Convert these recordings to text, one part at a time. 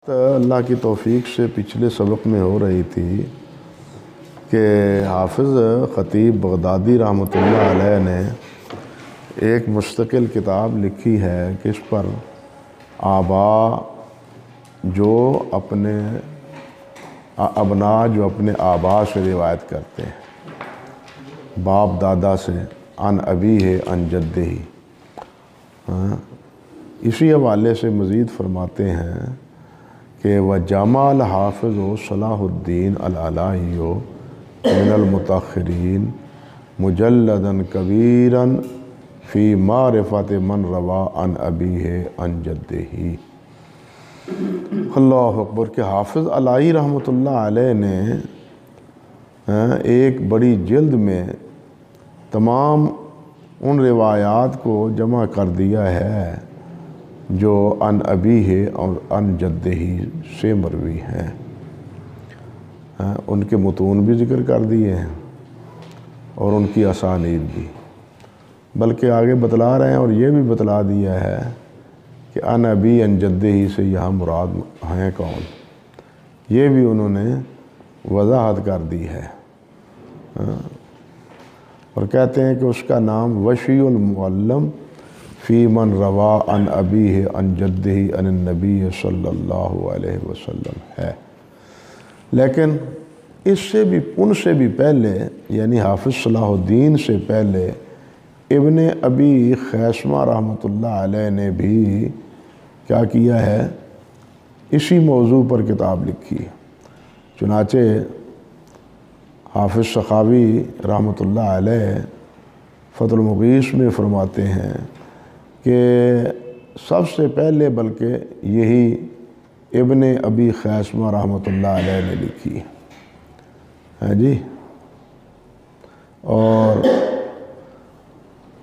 اللہ کی توفیق سے پچھلے سبق میں ہو رہی تھی کہ حافظ خطیب بغدادی رحمۃ اللہ علیہ نے ایک مستقل کتاب لکھی ہے کس پر آبا جو اپنے ابناء جو اپنے آبا سے روایت کرتے ہیں، باپ دادا سے، عن ابی ہے عن جدہ ہی۔ اسی حوالے سے مزید فرماتے ہیں کہ وجامع الحافظ صلاح الدین العلائی من المتاخرین مجلدا کبیرا فی معرفت من روا عن ابیہ عن جدہ۔ اللہ اکبر کہ حافظ علائی رحمۃ اللہ علیہ نے ایک بڑی جلد میں تمام ان روایات کو جمع کر دیا ہے جو عن ابی ہے اور عن جدہ ہی سے مروی ہیں۔ ان کے متون بھی ذکر کر دیے ہیں اور ان کی اسانید بھی، بلکہ آگے بتلا رہے ہیں اور یہ بھی بتلا دیا ہے کہ عن ابی عن جدہ ہی سے یہاں مراد ہیں کون، یہ بھی انہوں نے وضاحت کر دی ہے۔ اور کہتے ہیں کہ اس کا نام وشی المعلم فی من روا عن ابیہ عن جدہ عن النبی صلی اللہ علیہ وسلم ہے۔ لیکن اس سے بھی ان سے بھی پہلے، یعنی حافظ صلاح الدین سے پہلے ابن ابی خیثمہ رحمۃ اللہ علیہ نے بھی کیا کیا ہے، اسی موضوع پر کتاب لکھی۔ چنانچہ حافظ سخاوی رحمۃ اللہ علیہ فتح المغیث میں فرماتے ہیں کہ سب سے پہلے بلکہ یہی ابن ابی خیثمہ رحمۃ اللہ علیہ نے لکھی ہے جی۔ اور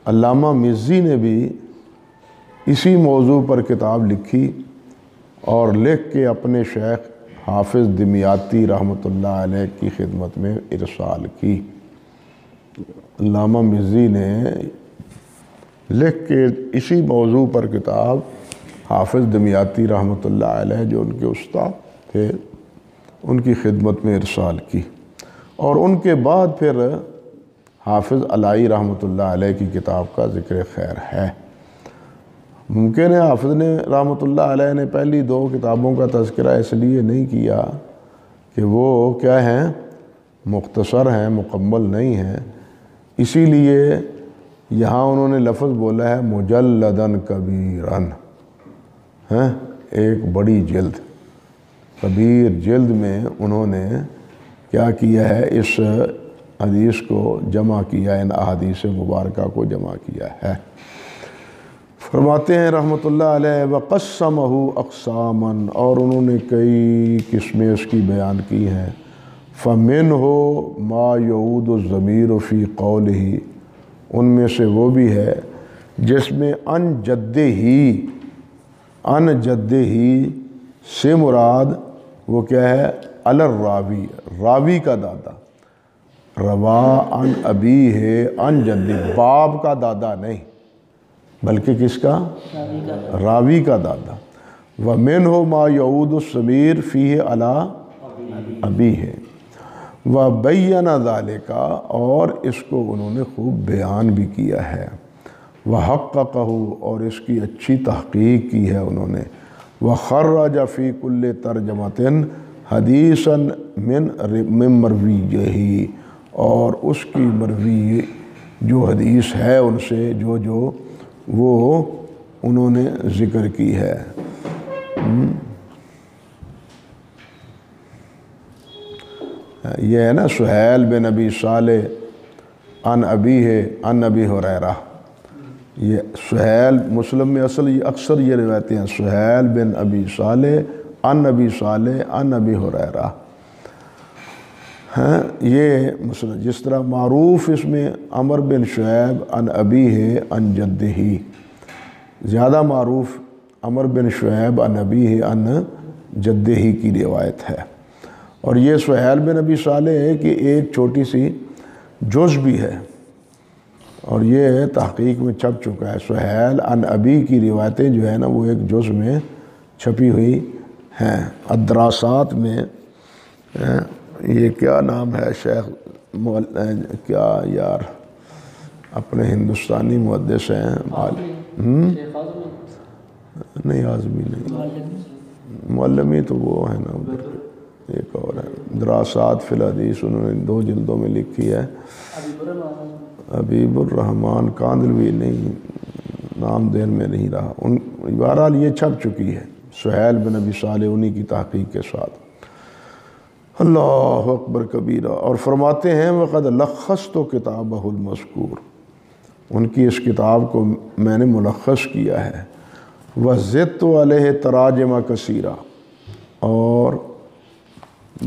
علامہ مزی نے بھی اسی موضوع پر کتاب لکھی اور لکھ کے اپنے شیخ حافظ دمیاطی رحمۃ اللہ علیہ کی خدمت میں ارسال کی۔ علامہ مزی نے لکھ کے اسی موضوع پر کتاب حافظ دمیاطی رحمۃ اللہ علیہ جو ان کے استاد تھے ان کی خدمت میں ارسال کی، اور ان کے بعد پھر حافظ علائی رحمۃ اللہ علیہ کی کتاب کا ذکر خیر ہے۔ ممکن ہے حافظ نے رحمۃ اللہ علیہ نے پہلی دو کتابوں کا تذکرہ اس لیے نہیں کیا کہ وہ کیا ہیں، مختصر ہیں، مکمل نہیں ہیں، اسی لیے یہاں انہوں نے لفظ بولا ہے مجلداً کبیراً، ایک بڑی جلد، کبیر جلد میں انہوں نے کیا کیا ہے، اس حدیث کو جمع کیا، ان احادیث مبارکہ کو جمع کیا ہے۔ فرماتے ہیں رحمۃ اللہ علیہ وَقَسَّمَهُ أَقْسَامًا، اور انہوں نے کئی قسمیں اس کی بیان کی ہیں۔ فَمِنْهُ مَا يَعُودُ الضَّمِيرُ فِي قَوْلِهِ، ان میں سے وہ بھی ہے جس میں عن جدہ ہی سے مراد وہ کیا ہے، الراوی، راوی کا دادا، روا عن ابی ہے عن جدہ، باپ کا دادا نہیں بلکہ کس کا، راوی کا دادا۔ وَمِنْهُ مَا يَعُودُ الضَّمِيرُ فِيهِ عَلَىٰ أَبِيهِ وَبَيَّنَ ذَلِكَ، اور اس کو انہوں نے خوب بیان بھی کیا ہے۔ وَحَقَّقَهُ، اور اس کی اچھی تحقیق کی ہے انہوں نے۔ وَخَرَّجَ فِي كُلِّ تَرْجَمَةٍ حَدِيثًا مِن مَرْوِيِّهِ، اور اس کی مروی جو حدیث ہے ان سے جو وہ انہوں نے ذکر کی ہے۔ یہ ہے نا سہیل بن ابی صالح عن ابیہ عن ابی ہریرہ، یہ سہیل مسلم میں اکثر یہ روایتیں ہیں، سہیل بن ابی صالح عن ابی صالح عن ابی ہریرہ، یہ مسلم، جس طرح معروف اس میں عمر بن شعیب عن ابیہ عن جدہ ہی، زیادہ معروف عمر بن شعیب عن ابیہ عن جدہ ہی کی روایت ہے۔ اور یہ سہیل بن ابی صالح کی ایک چھوٹی سی جز بھی ہے، اور یہ تحقیق میں چھپ چکا ہے۔ سہیل عن ابی کی روایتیں جو ہے نا وہ ایک جز میں چھپی ہوئی ہیں الدراسات میں یہ کیا نام ہے شیخ کیا یار اپنے ہندوستانی محدث ہیں نہیں اعظمی نہیں معلمی تو وہ ہے نا ادھر ایک اور ہے دراسات فی الحدیث انہوں نے 2 جلدوں میں لکھی ہے حبیب الرحمن کاندلوی نہیں نام دین میں نہیں رہا ان بہرحال یہ چھپ چکی ہے سہیل بن ابی صالح انہی کی تحقیق کے ساتھ اللہ اکبر کبیرہ اور فرماتے ہیں وقد لخصت کتابہ المذکور ان کی اس کتاب کو میں نے ملخص کیا ہے وزدت علیہ تراجم کثیرہ اور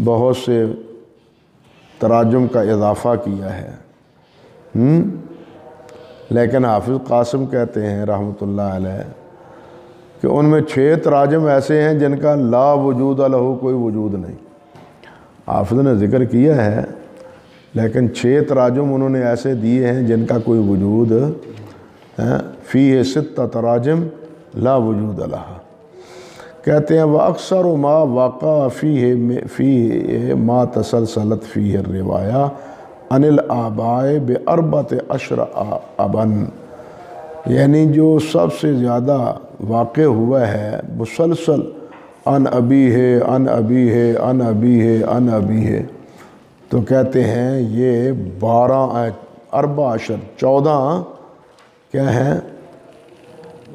بہت سے تراجم کا اضافہ کیا ہے لیکن حافظ قاسم کہتے ہیں رحمۃ اللہ علیہ کہ ان میں 6 تراجم ایسے ہیں جن کا لا وجود لہ کوئی وجود نہیں حافظ نے ذکر کیا ہے لیکن 6 تراجم انہوں نے ایسے دیے ہیں جن کا کوئی وجود فیہ 6 تراجم لا وجود لہا کہتے ہیں وَأَكْثَرُ مَا وَقَعَ فِيهِ مَا تَسَلْسَلَتْ فِيهِ الرِّوَایَةُ عَنِ الْآبَاءِ ب14 ابًا یعنی جو سب سے زیادہ واقع ہوا ہے مسلسل ان ابی ہے ان ابی ہے ان ابی ہے ان ابی ہے تو کہتے ہیں یہ 14 کیا ہے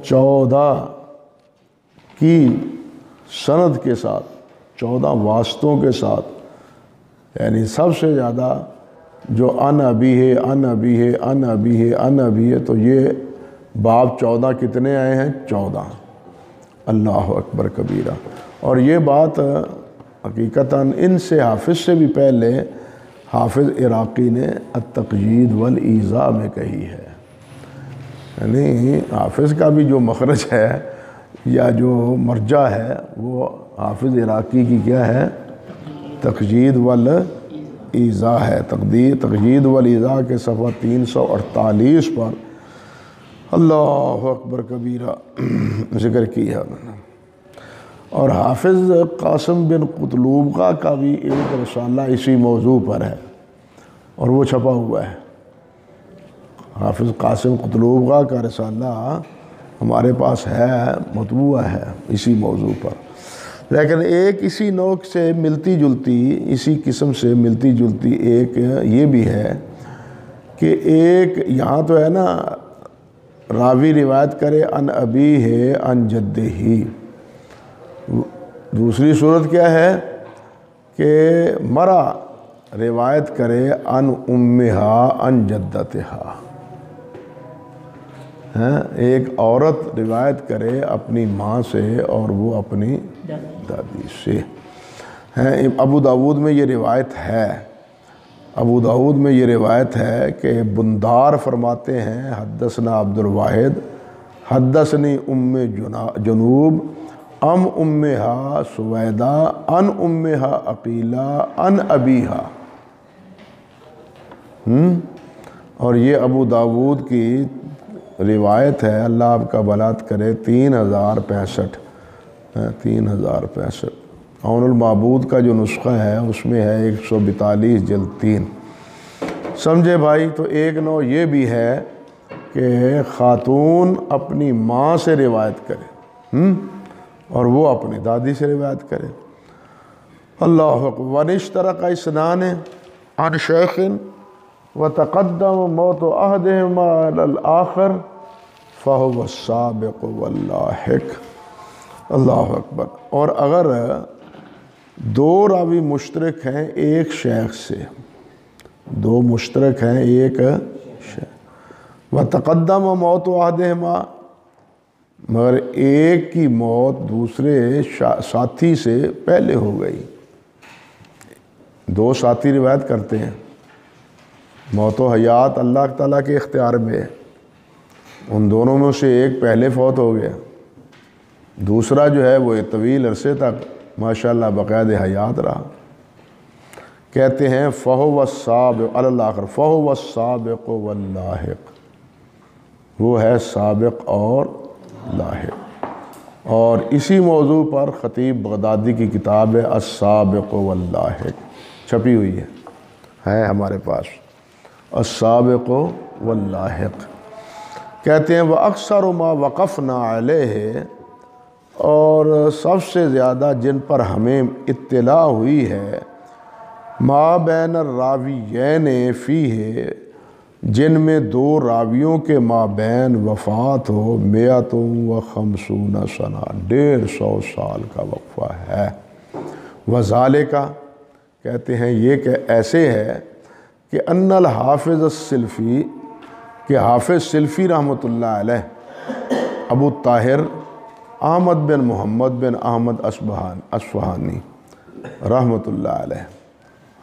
14 کی سند کے ساتھ 14 واسطوں کے ساتھ یعنی سب سے زیادہ جو ان ابی ہے ان ابی ہے ان ابی ہے ان ابی ہے تو یہ باب 14 کتنے آئے ہیں 14 اللہ اکبر کبیرہ اور یہ بات حقیقتاً ان سے حافظ سے بھی پہلے حافظ عراقی نے التقیید والایذاء میں کہی ہے یعنی حافظ کا بھی جو مخرج ہے یا جو مرجع ہے وہ حافظ عراقی کی کیا ہے تقیید والایذاء ہے تقیید والایذاء کے صفحہ 348 پر اللہ اکبر کبیرہ ذکر کیا انہوں نے اور حافظ قاسم بن قطلوبہ کا بھی ایک رسالہ اسی موضوع پر ہے اور وہ چھپا ہوا ہے حافظ قاسم قطلوبہ کا رسالہ ہمارے پاس ہے مطبوع ہے اسی موضوع پر لیکن ایک اسی نوع سے ملتی جلتی اسی قسم سے ملتی جلتی ایک یہ بھی ہے کہ ایک یہاں تو ہے نا راوی روایت کرے ان ابی ہے ان جدہ ہی دوسری صورت کیا ہے کہ مرا روایت کرے ان امہا ان جدتہا ایک عورت روایت کرے اپنی ماں سے اور وہ اپنی دادی سے ابو داود میں یہ روایت ہے ابو داود میں یہ روایت ہے کہ بندار فرماتے ہیں حدثنا عبد الواحد حدثنی ام جنوب ام امہا سویدہ ان امہا عقیلہ ان ابیہا اور یہ ابو داود کی روایت ہے اللہ آپ کا بلات کرے 3065 عون المعبود کا جو نسخہ ہے اس میں ہے 142 جلد 3 سمجھے بھائی تو ایک نوع یہ بھی ہے کہ خاتون اپنی ماں سے روایت کرے اور وہ اپنی دادی سے روایت کرے اللہ اکبر ونشترک اسنان عن شیخ وتقدم موت احدہما علی الآخر فہو السابق واللاحق اللہ اکبر اور اگر 2 راوی مشترک ہیں ایک شیخ سے 2 مشترک ہیں ایک شیخ وتقدم موت احدہما مگر ایک کی موت دوسرے ساتھی سے پہلے ہو گئی 2 ساتھی روایت کرتے ہیں موت و حیات اللہ تعالیٰ کے اختیار میں ہے ان دونوں میں سے ایک پہلے فوت ہو گیا دوسرا جو ہے وہ طویل عرصے تک ماشاءاللہ باقاعدہ حیات رہا کہتے ہیں فَهُوَ السَّابِقُ عَلَى الْآخِرِ فَهُوَ السَّابِقُ وَاللَّاحِقُ وہ ہے سابق اور لاحق اور اسی موضوع پر خطیب بغدادی کی کتاب ہے السابق واللاحق، چھپی ہوئی ہے ہمارے پاس، السابق واللاحق۔ کہتے ہیں وَأَكْثَرُ مَا وَقَفْنَا عَلَيْهِ، اور سب سے زیادہ جن پر ہمیں اطلاع ہوئی ہے، ما بین الراویین فیہ، جن میں دو راویوں کے مابین وفات ہو 150 سنہ، 150 سال کا وقفہ ہے۔ وذالک، کہتے ہیں یہ کہ ایسے ہے کہ ان الحافظ السلفی، کہ حافظ سلفی رحمۃ اللہ علیہ، ابو طاہر احمد بن محمد بن احمد اصفہانی رحمۃ اللہ علیہ،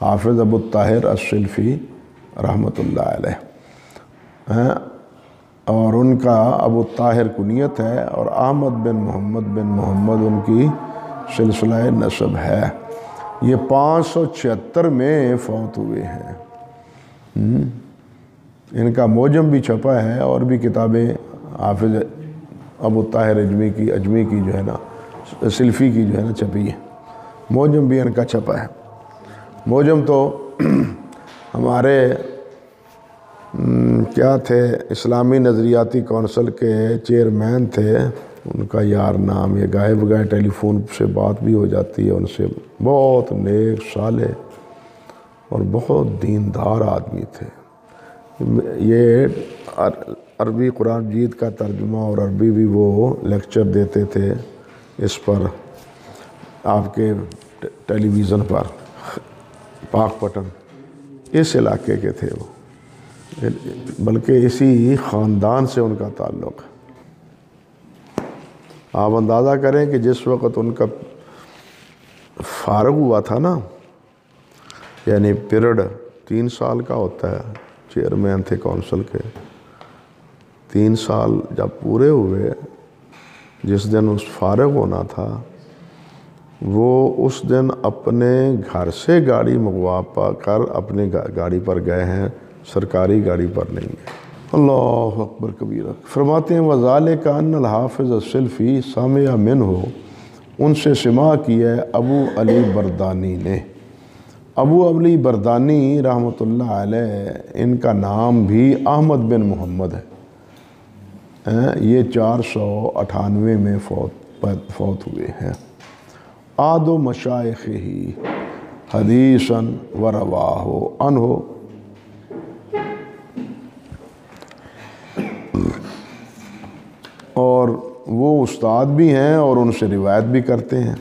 حافظ ابو طاہر السلفی رحمۃ اللہ علیہ، اور ان کا ابو طاہر کنیت ہے، اور احمد بن محمد ان کی سلسلہ نسب ہے۔ یہ 576 میں فوت ہوئے ہیں۔ ان کا موجم بھی چھپا ہے، اور بھی کتابیں حافظ ابو طاہر اجمی کی جو ہے نا، سلفی کی جو ہے نا چھپی ہے، موجم بھی ان کا چھپا ہے۔ موجم تو ہمارے کیا تھے، اسلامی نظریاتی کونسل کے چیئرمین تھے، ان کا یار نام، یہ گائے بگائے ٹیلی فون سے بات بھی ہو جاتی ہے ان سے، بہت نیک صالح اور بہت دیندار آدمی تھے۔ یہ عربی قرآن مجید کا ترجمہ اور عربی بھی وہ لیکچر دیتے تھے اس پر، آپ کے ٹیلی ویژن پر، پاک پٹن، اس علاقے کے تھے وہ، بلکہ اسی خاندان سے ان کا تعلق ہے۔ آپ اندازہ کریں کہ جس وقت ان کا فارغ ہوا تھا نا، یعنی پیریڈ 3 سال کا ہوتا ہے، چیئرمین تھے کونسل کے، 3 سال جب پورے ہوئے، جس دن اس فارغ ہونا تھا، وہ اس دن اپنے گھر سے گاڑی منگوا پا کر اپنے گاڑی پر گئے ہیں، سرکاری گاڑی پر نہیں گئے۔ اللہ اکبر کبیرہ۔ فرماتے ہیں وَذَلِكَ أَنَّ الْحَافِظَ السِّلْفِي سَمِعَ مِنْهُ، ان سے سماع کیا ہے ابو علی بردانی نے۔ ابو علی بردانی رحمۃ اللہ علیہ، ان کا نام بھی احمد بن محمد ہے، یہ 498 میں فوت ہوئے ہیں۔ آد و مشائخہ حدیثاً و رواہ عنہ، اور وہ استاد بھی ہیں اور ان سے روایت بھی کرتے ہیں۔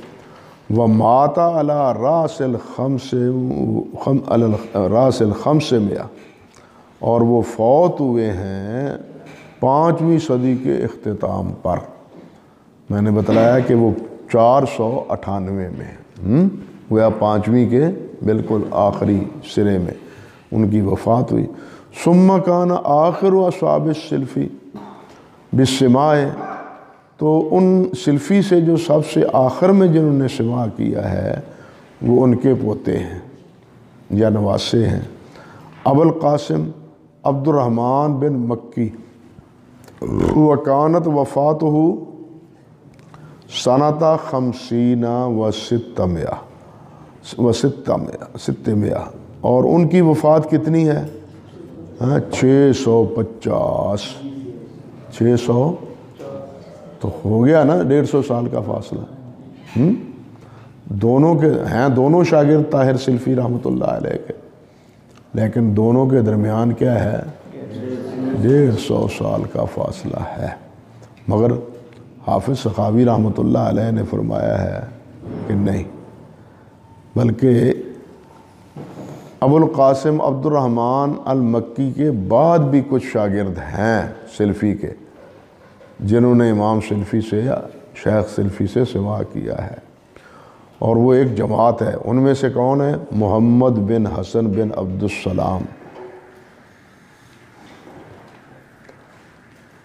وَمَاتَ عَلَى رَأْسِ الْخَمْسِ مِئَةٍ، اور وہ فوت ہوئے ہیں 5ویں صدی کے اختتام پر۔ میں نے بتلایا کہ وہ 498 میں، گویا 5ویں کے بالکل آخری سرے میں ان کی وفات ہوئی۔ ثُمَّ كَانَ آخِرُ أَصْحَابِ السِّلْفِ بِالسِّمَاعِ، تو ان سلفی سے جو سب سے آخر میں جنہوں نے سماع کیا ہے وہ ان کے پوتے ہیں یا نواسے ہیں، ابو القاسم عبد الرحمن بن مکی، وکانت وفاتہ سنۃ 50 و 600، اور ان کی وفات کتنی ہے؟ 650، 600 تو ہو گیا نا، 150 سال کا فاصلہ۔ دونوں کے ہیں، دونوں شاگرد طاہر سلفی رحمۃ اللہ علیہ کے، لیکن دونوں کے درمیان کیا ہے؟ 150 سال کا فاصلہ ہے۔ مگر حافظ سخاوی رحمۃ اللہ علیہ نے فرمایا ہے کہ نہیں، بلکہ ابو القاسم عبد الرحمن المکی کے بعد بھی کچھ شاگرد ہیں سلفی کے، جنہوں نے امام سلفی سے یا شیخ سلفی سے سماع کیا ہے، اور وہ ایک جماعت ہے۔ ان میں سے کون ہے؟ محمد بن حسن بن عبد السلام،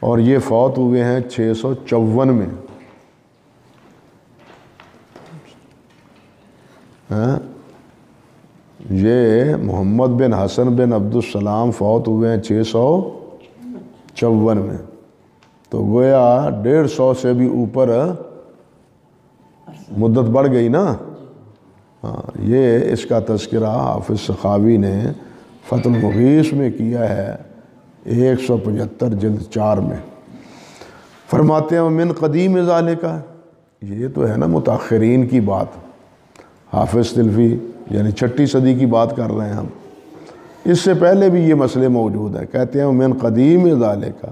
اور یہ فوت ہوئے ہیں 654 میں۔ یہ محمد بن حسن بن عبد السلام فوت ہوئے ہیں 654 میں، تو گویا 150 سے بھی اوپر مدت بڑھ گئی نا. ہاں یہ اس کا تذکرہ حافظ سخاوی نے فتح المغیث میں کیا ہے 175 جلد 4 میں. فرماتے ہیں من قدیم ذالک، یہ تو ہے نا متاخرین کی بات. حافظ تلفی یعنی 6 صدی کی بات کر رہے ہیں ہم. اس سے پہلے بھی یہ مسئلے موجود ہیں. کہتے ہیں من قدیم ذالک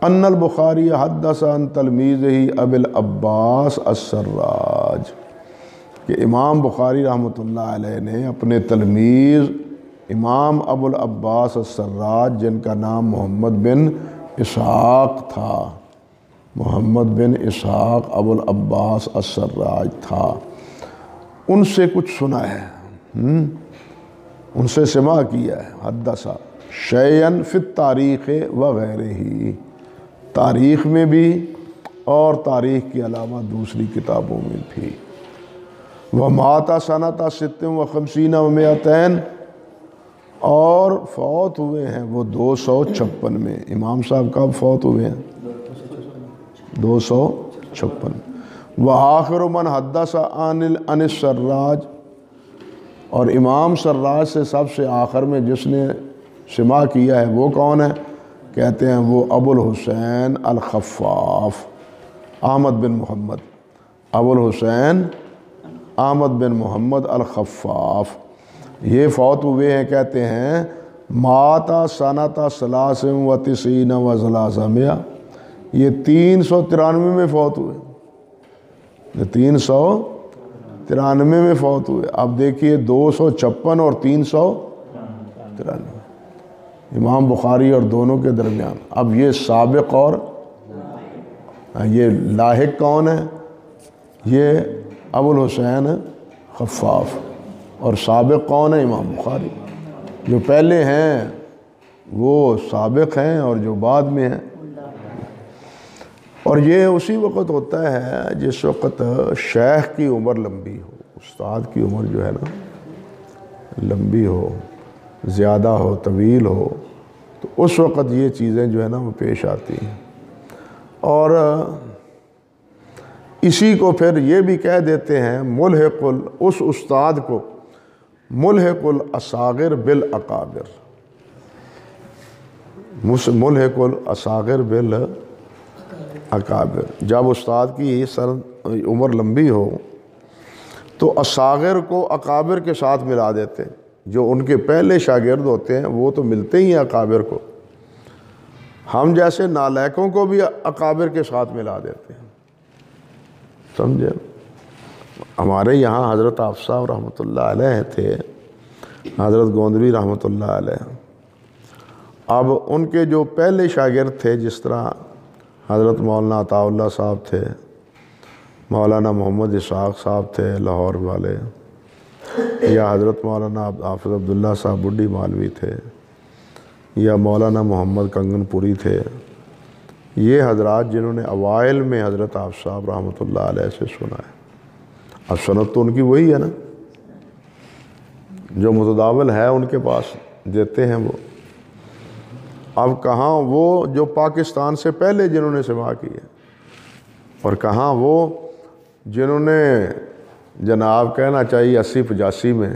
ان البخاری حدث عن تلمیذہ ابی العباس السراج، کہ امام بخاری رحمۃ اللہ علیہ نے اپنے تلمیذ امام ابو العباس السراج، جن کا نام محمد بن اسحاق تھا، محمد بن اسحاق ابو العباس السراج تھا، ان سے کچھ سنا ہے، ان سے سماع کیا ہے. حدث شیئن فی التاریخ وغیرہ ہی، تاریخ میں بھی اور تاریخ کے علاوہ دوسری کتابوں میں بھی. ومات سنۃ 56 و 200، اور فوت ہوئے ہیں وہ 256 میں. امام صاحب کب فوت ہوئے ہیں؟ 256. وآخر من حدث عن السراج، اور امام سراج سے سب سے آخر میں جس نے سماع کیا ہے وہ کون ہے؟ کہتے ہیں وہ ابو الحسین الخفاف احمد بن محمد، ابو الحسین احمد بن محمد الخفاف. یہ فوت ہوئے ہیں کہتے ہیں ماتا سنۃ 93 و 300، یہ 393 میں فوت ہوئے، 393 میں فوت ہوئے. اب دیکھیے 256 اور 393، امام بخاری اور دونوں کے درمیان. اب یہ سابق اور یہ لاحق کون ہے؟ یہ ابو الحسین خفاف. اور سابق کون ہے؟ امام بخاری. جو پہلے ہیں وہ سابق ہیں اور جو بعد میں ہیں. اور یہ اسی وقت ہوتا ہے جس وقت شیخ کی عمر لمبی ہو، استاد کی عمر جو ہے نا لمبی ہو، زیادہ ہو، طویل ہو، تو اس وقت یہ چیزیں جو ہے نا وہ پیش آتی ہیں. اور اسی کو پھر یہ بھی کہہ دیتے ہیں ملحق اس استاد کو ملحق الاصاغر بالاکابر، ملحق الاصاغر بالاکابر. جب استاد کی عمر لمبی ہو تو اصاغر کو اکابر کے ساتھ ملا دیتے ہیں. جو ان کے پہلے شاگرد ہوتے ہیں وہ تو ملتے ہی ہیں اکابر کو، ہم جیسے نالائقوں کو بھی اکابر کے ساتھ ملا دیتے ہیں. سمجھے؟ ہمارے یہاں حضرت حافظ صاحب رحمۃ اللہ علیہ تھے، حضرت گوندوی رحمۃ اللہ علیہ. اب ان کے جو پہلے شاگرد تھے، جس طرح حضرت مولانا عطا اللہ صاحب تھے، مولانا محمد اسحاق صاحب تھے لاہور والے، یا حضرت مولانا حافظ عبداللہ صاحب بڈھی مالوی تھے، یا مولانا محمد کنگن پوری تھے. یہ حضرات جنہوں نے اوائل میں حضرت حافظ صاحب رحمۃ اللہ علیہ سے سنا ہے. اب سند تو ان کی وہی ہے نا، جو متداول ہے ان کے پاس دیتے ہیں وہ. اب کہاں وہ جو پاکستان سے پہلے جنہوں نے سماع کی ہے، اور کہاں وہ جنہوں نے جناب کہنا چاہیے 80-85 میں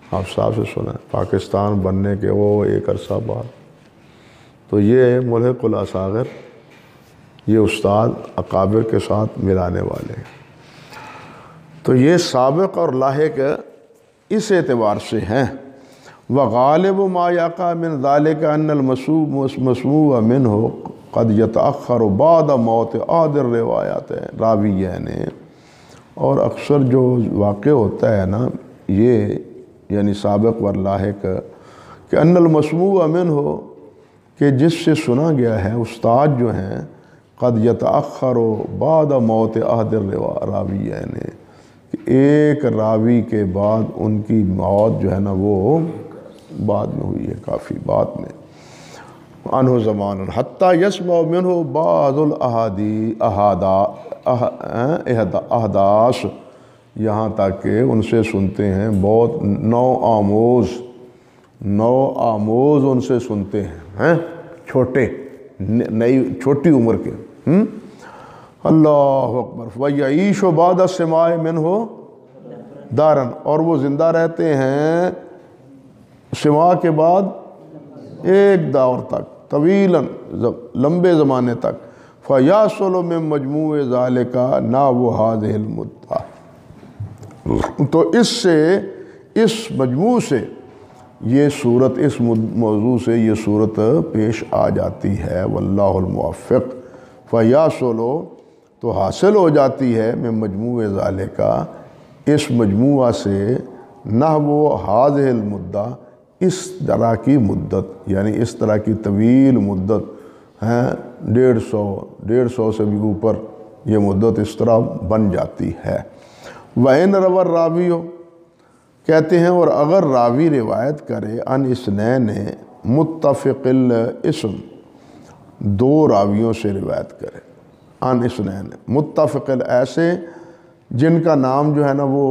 حافظ صاحب سے سنا ہے، پاکستان بننے کے وہ ایک عرصہ بعد. تو یہ ملحق الاصاغر، یہ استاد اکابر کے ساتھ ملانے والے ہیں. تو یہ سابق اور لاحق اس اعتبار سے ہیں. وغالب ما یقع من ذلك ان المسموع منه قد يتأخر بعد موت احد الروایات راویین. اور اکثر جو واقع ہوتا ہے نا یہ یعنی سابق و لاحق کہ ان المسموع منه، کہ جس سے سنا گیا ہے استاد جو ہیں قد یتأخر بعد موت احد الراویین، کہ ایک راوی کے بعد ان کی موت جو ہے نا وہ بعد میں ہوئی ہے، کافی بعد میں. عنہ زمان حتی یسمع منہ بعض الاحداث، یہاں تک کہ ان سے سنتے ہیں بہت نو آموز ان سے سنتے ہیں، چھوٹے نئی چھوٹی عمر کے. اللہ اکبر۔ وَيَعِيشُ بَعْدَ السِّمَاءِ مِنْهُ دَارًا، اور وہ زندہ رہتے ہیں سما کے بعد ایک دور تک، طویلاً لمبے زمانے تک۔ فَيَحْصُلُ مِن مَجْمُوعِ ذَلِكَ نَحْوُ هَذِهِ الْمُدَّةِ، تو اس سے، اس مجموع سے یہ صورت، اس موضوع سے یہ صورت پیش آ جاتی ہے۔ واللہ الموفق۔ فَيَحْصُلُ، تو حاصل ہو جاتی ہے، میں مجموع ذالکہ، اس مجموعہ سے، نحو هذه المدہ، اس طرح کی مدت، یعنی اس طرح کی طویل مدت ہیں، 150 سے بھی اوپر یہ مدت اس طرح بن جاتی ہے۔ وَإِنْ رَوَى الرَّاوِيُّ، کہتے ہیں اور اگر راوی روایت کرے ان اثنین متفق الاسم، دو راویوں سے روایت کرے، ان اثنین متفق، ایسے جن کا نام جو ہے نا وہ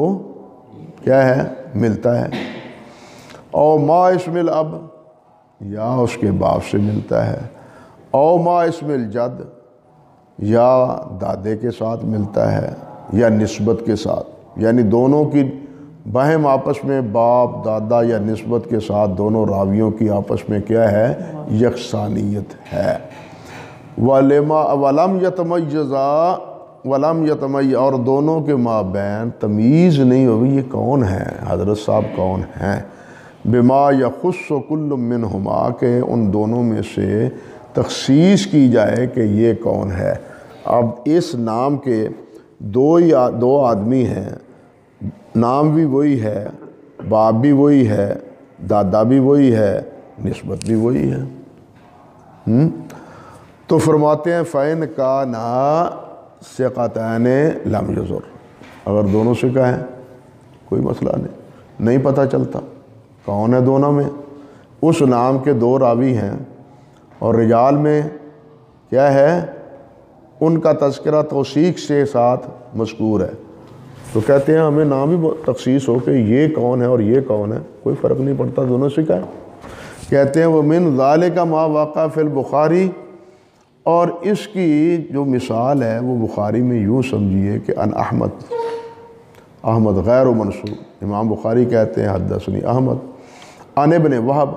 کیا ہے، ملتا ہے، او ما اسم الاب، یا اس کے باپ سے ملتا ہے، او ما اسم الجد، یا دادے کے ساتھ ملتا ہے، یا نسبت کے ساتھ، یعنی دونوں کی باہم آپس میں باپ دادا یا نسبت کے ساتھ دونوں راویوں کی آپس میں کیا ہے، یکسانیت ہے۔ وَلَمْ يَتَمَيَّزَا، ولم یتمیز، اور دونوں کے مابین تمیز نہیں ہوگی یہ کون ہے، حضرت صاحب کون ہیں، بما یخص کل منہما، کہ ان دونوں میں سے تخصیص کی جائے کہ یہ کون ہے۔ اب اس نام کے دو آدمی ہیں، نام بھی وہی ہے، باپ بھی وہی ہے، دادا بھی وہی ہے، نسبت بھی وہی ہے۔ تو فرماتے ہیں فَإِنْ كَانَا ثقتین لم یضر، اگر دونوں ثقہ ہیں کوئی مسئلہ نہیں پتہ چلتا کون ہے دونوں میں، اس نام کے دو راوی ہیں اور رجال میں کیا ہے، ان کا تذکرہ توثیق سے ساتھ مذکور ہے، تو کہتے ہیں ہمیں نام ہی تخصیص ہو کہ یہ کون ہے اور یہ کون ہے، کوئی فرق نہیں پڑتا، دونوں ثقہ ہے۔ کہتے ہیں وَمِن ذَلِكَ مَا وَقَعَ فِي الْبُخَارِي، اور اس کی جو مثال ہے وہ بخاری میں یوں سمجھیے کہ ان احمد غیر منصوب، امام بخاری کہتے ہیں حدثنی احمد ان ابن وہب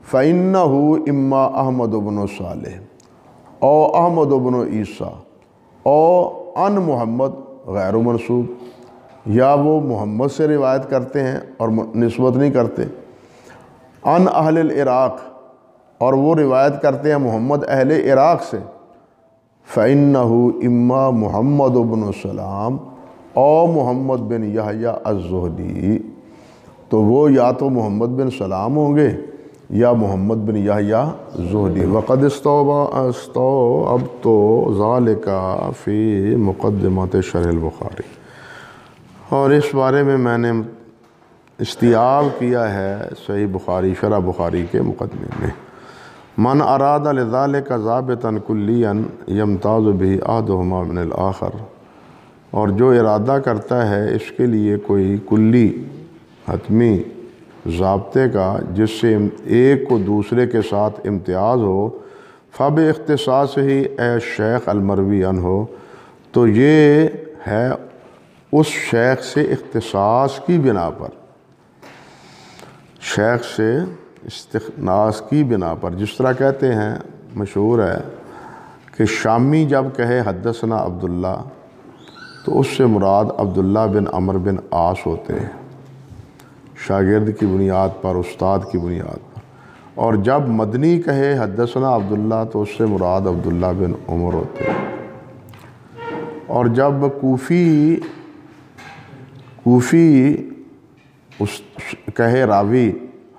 فَإِنَّهُ اما احمد بن صالح او احمد بن عیسیٰ او ان محمد غیر منصوب، یا وہ محمد سے روایت کرتے ہیں اور نسبت نہیں کرتے، ان اہل العراق، اور وہ روایت کرتے ہیں محمد اہل عراق سے، فَإِنَّهُ اما محمد بن سلام او محمد بن یحییٰ الزہدی، تو وہ یا تو محمد بن سلام ہوں گے یا محمد بن یحییٰ زہدی۔ وَقَدْ اسْتَوْعَبْتُ ذَلِكَ فِي مُقَدِّمَةِ شرح البخاری، اور اس بارے میں نے استیعاب کیا ہے صحیح بخاری، شرح بخاری کے مقدمے میں۔ من اراد لذلك ضابطا کلیا یمتاز به احدهما من الاخر، اور جو ارادہ کرتا ہے اس کے لیے کوئی کلی حتمی ضابطے کا جس سے ایک کو دوسرے کے ساتھ امتیاز ہو، فب اختصاص ہی اے شیخ المروی عنہ، تو یہ ہے اس شیخ سے اختصاص کی بنا پر، شیخ سے استخناص کی بنا پر، جس طرح کہتے ہیں مشہور ہے کہ شامی جب کہے حدثنا عبداللہ تو اس سے مراد عبداللہ بن عمر بن عاص ہوتے ہیں، شاگرد کی بنیاد پر، استاد کی بنیاد پر، اور جب مدنی کہے حدثنا عبداللہ تو اس سے مراد عبداللہ بن عمر ہوتے ہیں، اور جب کوفی کہے راوی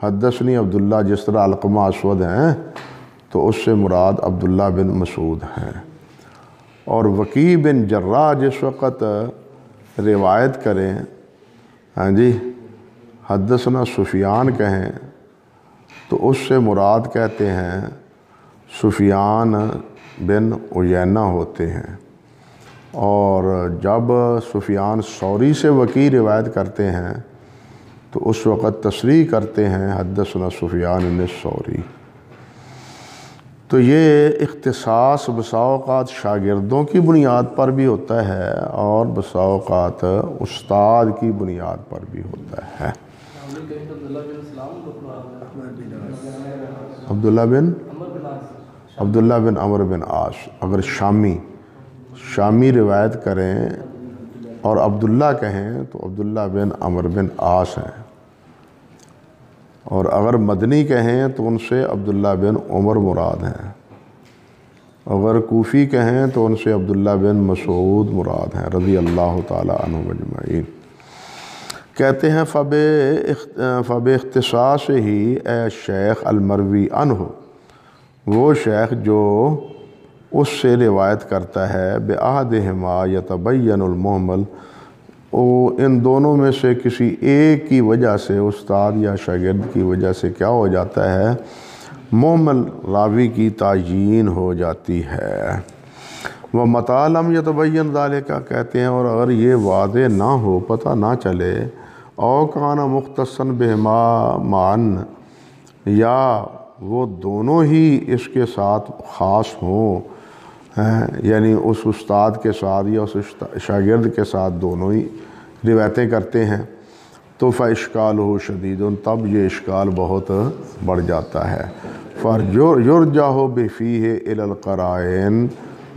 حدثنی عبداللہ، جس طرح علقمہ اسود ہیں، تو اس سے مراد عبداللہ بن مسعود ہیں، اور وکیع بن جراح جس وقت روایت کریں، ہاں جی، حدثنا سفیان کہیں تو اس سے مراد کہتے ہیں سفیان بن عیینہ ہوتے ہیں، اور جب سفیان ثوری سے وکیع روایت کرتے ہیں تو اس وقت تصریح کرتے ہیں حدثنا سفیان بن ثوری۔ تو یہ اختصاص بسا اوقات شاگردوں کی بنیاد پر بھی ہوتا ہے اور بسا اوقات استاد کی بنیاد پر بھی ہوتا ہے۔ عبداللہ بن عمر بن عاص اگر شامی روایت کریں اور عبداللہ کہیں تو عبداللہ بن عمر بن عاص ہیں، اور اگر مدنی کہیں تو ان سے عبداللہ بن عمر مراد ہیں، اگر کوفی کہیں تو ان سے عبداللہ بن مسعود مراد ہیں رضی اللہ تعالی عنہ اجمعین۔ کہتے ہیں فب اختصاص ہی اے شیخ المروی عنہ، وہ شیخ جو اس سے روایت کرتا ہے بأحدہما یتبین المہمل، ان دونوں میں سے کسی ایک کی وجہ سے، استاد یا شاگرد کی وجہ سے کیا ہو جاتا ہے، مہمل راوی کی تعیین ہو جاتی ہے۔ وَمَتَىٰ لَمْ يَتَبَيَّنْ ذَلِكَ، کہتے ہیں اور اگر یہ واضح نہ ہو، پتہ نہ چلے، او کان مختصاً بہما معاً، یا وہ دونوں ہی اس کے ساتھ خاص ہوں، یعنی اس استاد کے ساتھ یا اس شاگرد کے ساتھ دونوں ہی روایتیں کرتے ہیں، تو فَإِشْكَالُهُ شَدِيدٌ، تب یہ اشکال بہت بڑھ جاتا ہے۔ فَيُرْجَعُ بِفِيهِ إِلَى الْقَرَائِنِ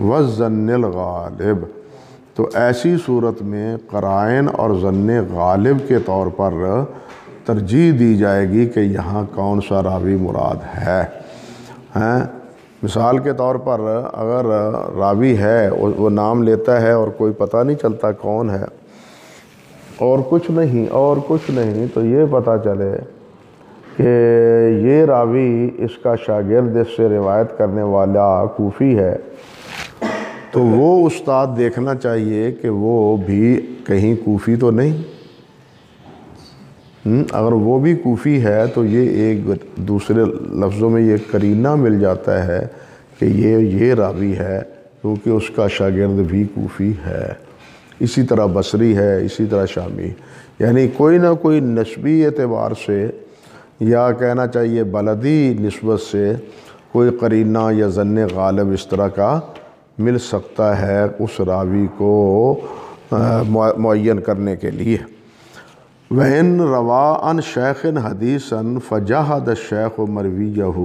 وَالظَّنِّ الْغَالِبِ، تو ایسی صورت میں قرائن اور ظن غالب کے طور پر ترجیح دی جائے گی کہ یہاں کون سا راوی مراد ہے۔ مثال کے طور پر اگر راوی ہے، وہ نام لیتا ہے اور کوئی پتہ نہیں چلتا کون ہے، اور کچھ نہیں تو یہ پتہ چلے کہ یہ راوی اس کا شاگرد اس سے روایت کرنے والا کوفی ہے، تو وہ استاد دیکھنا چاہیے کہ وہ بھی کہیں کوفی تو نہیں۔ اگر وہ بھی کوفی ہے تو یہ ایک دوسرے لفظوں میں یہ قرینہ مل جاتا ہے کہ یہ راوی ہے، کیونکہ اس کا شاگرد بھی کوفی ہے، اسی طرح بصری ہے، اسی طرح شامی، یعنی کوئی نہ کوئی نسبی اعتبار سے یا کہنا چاہیے بلدی نسبت سے کوئی قرینہ یا ظن غالب اس طرح کا مل سکتا ہے اس راوی کو معین کرنے کے لیے۔ وَإِن رَوَىٰ عَنْ شَيْخٍ حَدِيثًا فَجَحَدَ الشَّيْخُ مَرْوِيَّهُ،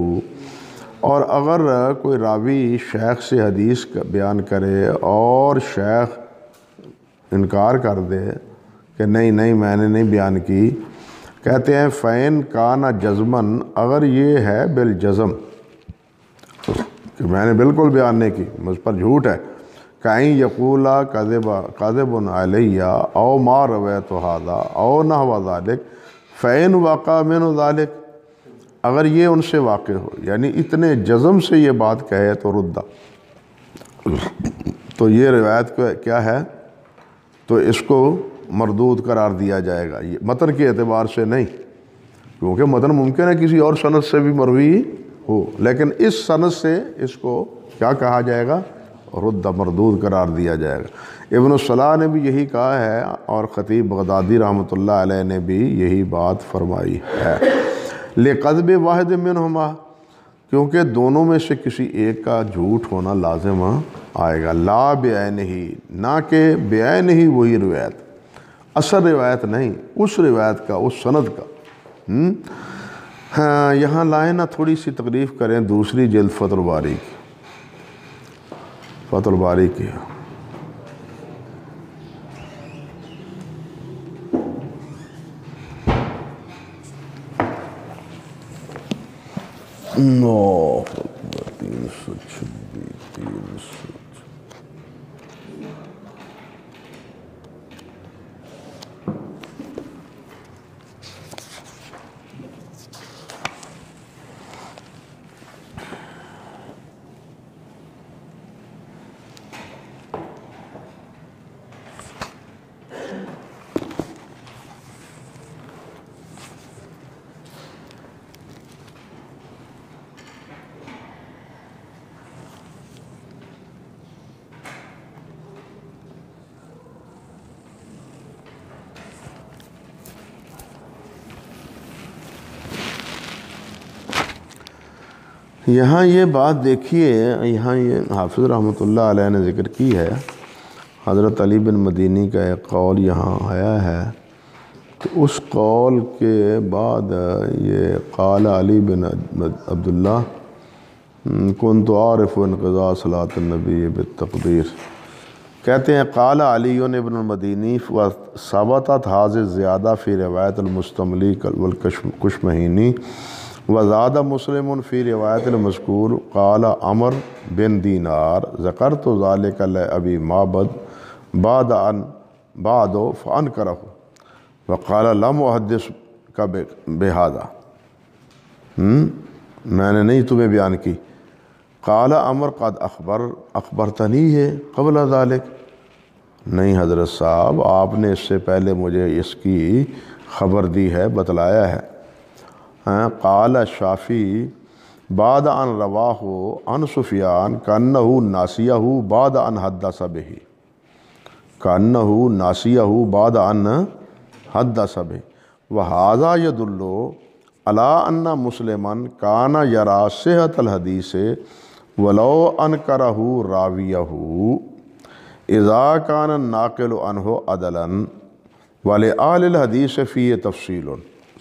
اور اگر کوئی راوی شیخ سے حدیث بیان کرے اور شیخ انکار کر دے کہ نہیں میں نے نہیں بیان کی، کہتے ہیں فَإِن كَانَ جَزْمًا، اگر یہ ہے بالجزم کہ میں نے بالکل بیان نہیں کی، مجھ پر جھوٹ ہے، کہیں یقول کاذب علی او ما رویت ھذا او نحو ذلک فإن وقع منہ ذلک، اگر یہ ان سے واقع ہو، یعنی اتنے جزم سے یہ بات کہے تو ردہ، تو یہ روایت کیا ہے، تو اس کو مردود قرار دیا جائے گا، یہ متن کے اعتبار سے نہیں، کیونکہ متن ممکن ہے کسی اور سند سے بھی مروی ہو، لیکن اس سند سے اس کو کیا کہا جائے گا، رد مردود قرار دیا جائے گا۔ ابن الصلاح نے بھی یہی کہا ہے اور خطیب بغدادی رحمۃ اللہ علیہ نے بھی یہی بات فرمائی ہے۔ لِقَذْبِ وَاحِدٍ مِّنْهُمَا، کیونکہ دونوں میں سے کسی ایک کا جھوٹ ہونا لازم آئے گا، لا بعینہ، نہ کہ بعینہ وہی روایت، اصل روایت نہیں، اس روایت کا، اس سند کا۔ یہاں لائیں نہ تھوڑی سی تکلیف کریں دوسری جلد فتح الباری کی، فتح الباری کی یہاں یہ بات دیکھیے، یہاں یہ حافظ رحمۃ اللہ علیہ نے ذکر کی ہے، حضرت علی بن مدینی کا ایک قول یہاں آیا ہے، تو اس قول کے بعد یہ قال علی بن عبداللہ کنت عارف انقضاء صلاۃ النبی بالتقدیر، کہتے ہیں قال علی ابن المدینی ثبتت هذه الزیادہ فی روایت المستملی والکشمہینی وزاد مسلم فی روایت المذکور قال عمر بن دینار ذکرت ذلك لأبی معبد بعد فانکرہ وقال لم احدثک بہذا، میں نے نہیں تمہیں بیان کی، قال عمر قد اخبرتنی ہے قبل ذلك، نہیں حضرت صاحب آپ نے اس سے پہلے مجھے اس کی خبر دی ہے، بتلایا ہے۔ قال الشافعی بعد ان رواہ عن سفیان کانہ ناسیہ بعد ان حدث بہ، کانہ ناسیہ بعد ان حدث بہ، وہذا یدل علی ان مسلما کان یرا صحۃ الحدیث ولو انکرہ راویہ اذا کان الناقل عنہ عدلا ولأہل الحدیث فیہ تفصیل،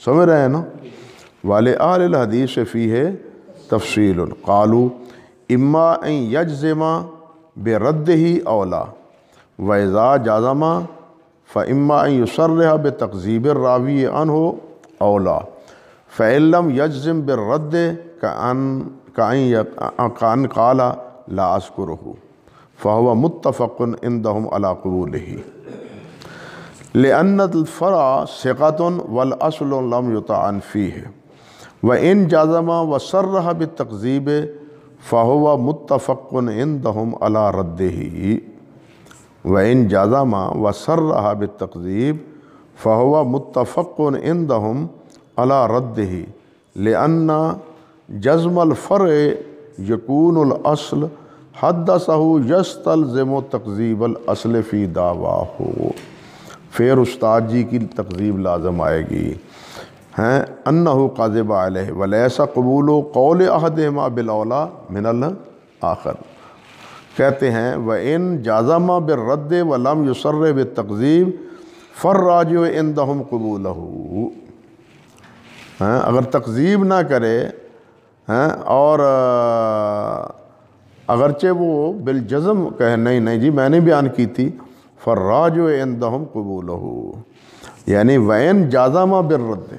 سمجھ رہے ہیں نا، ولأہل الحدیث فیہ تفصیل، قالوا اما ان یجزم بردہ اولا واذا جزم فاما ان یصرح بتکذیب الراوی عنہ اولا فإن لم یجزم بالرد کأن قال لا اذکرہ فهو متفق عندهم على قبوله لأن الفرع ثقة والأصل لم يطعن فيه وإن جزم وصرح بالتكذيب فهو متفق عندهم على رده وإن جزم وصرح بالتكذيب فهو متفق عندهم على رده لأن جزم الفرع يكون الأصل حدثہ یستلزم تکذیب الاصل فی دعواہ، پھر استاد جی کی تکذیب لازم آئے گی، انہ کاذب علیہ ولیس قبول قول احدہما بالاولی من الاخر، کہتے ہیں وَإِن جازم بالرد ولم یصرح بالتکذیب فالراجع عندہم قبولہ، اگر تکذیب نہ کرے اور اگرچہ وہ بالجزم کہے نہیں جی میں نے بیان کی تھی، فالراجع عندہم قبولہ، یعنی وین جازم بالرد،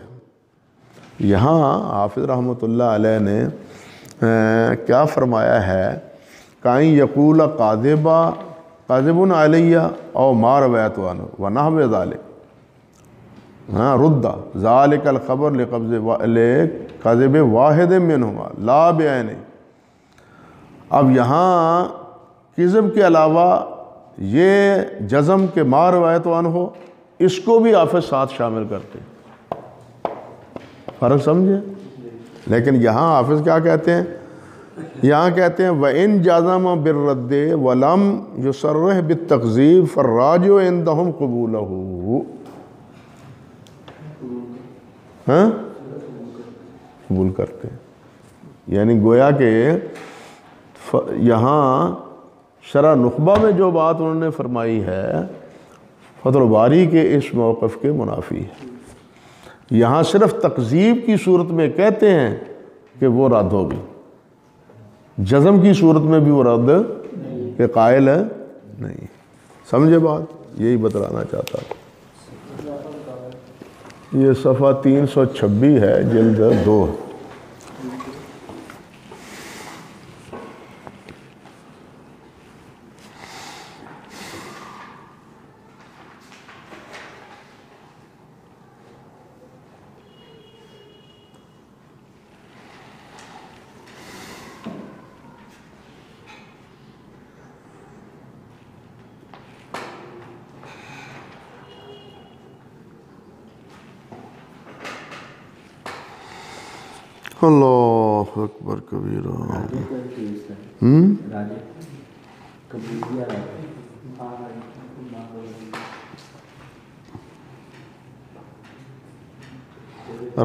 یہاں حافظ رحمۃ اللہ علیہ نے کیا فرمایا ہے، کائیں یقول قاذب علیہ او ما رویت عنہ ونحو ذلک، رد ذالک الخبر لقذب واحد منہما لا بعین، اب یہاں کذب کے علاوہ یہ جزم کے ما روایت عنہ اس کو بھی حافظ ساتھ شامل کرتے ہیں، فرق سمجھے، لیکن یہاں حافظ کیا کہتے ہیں، یہاں کہتے ہیں وَإِن جَازَمَ بِالرَّدِّ وَلَمْ يُصَرِّحْ بِالتَّكْذِيبِ فَالرَّاجِعُ عِندَهُمْ قُبُولَهُ، قبول کرتے ہیں، یعنی گویا کہ یہاں شرح نخبہ میں جو بات انہوں نے فرمائی ہے فتح الباری کے اس موقف کے منافی ہے، یہاں صرف تکذیب کی صورت میں کہتے ہیں کہ وہ رد ہوگی، جزم کی صورت میں بھی وہ رد کے قائل ہے نہیں، سمجھے بات، یہی بتلانا چاہتا ہوں۔ یہ صفحہ 326 ہے، جلد 2۔ اللہ اکبر کبیرہ،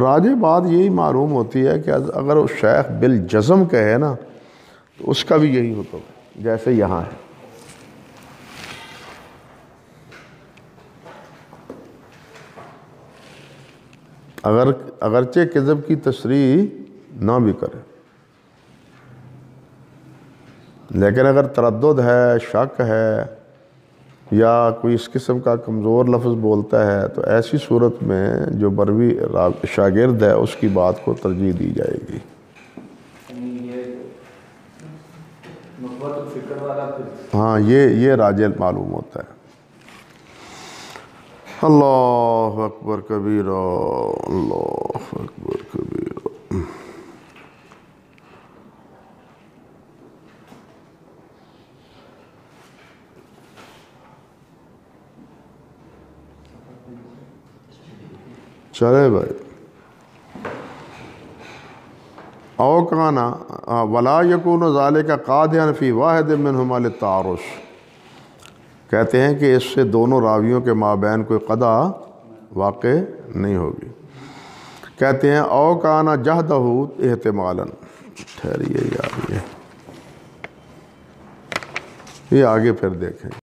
راجح بات یہی معلوم ہوتی ہے کہ اگر اس شیخ بالجزم کہے نا تو اس کا بھی یہی حکم ہے جیسے یہاں ہے. اگرچہ کذب کی تصریح نہ بھی کرے، لیکن اگر تردد ہے، شک ہے، یا کوئی اس قسم کا کمزور لفظ بولتا ہے تو ایسی صورت میں جو بروی شاگرد ہے اس کی بات کو ترجیح دی جائے گی. ہاں یہ راجح معلوم ہوتا ہے. اللہ اکبر کبیرہ، اللہ اکبر کبیرہ. چلے بھائی. او کانا ولا یکون ذالک قادحا فی واحد منہما للتعارض، کہتے ہیں کہ اس سے دونوں راویوں کے مابین کوئی قدع واقع نہیں ہوگی. کہتے ہیں او کانا جہدہ احتمالاً، ٹھہریے یہ آگے پھر دیکھیں.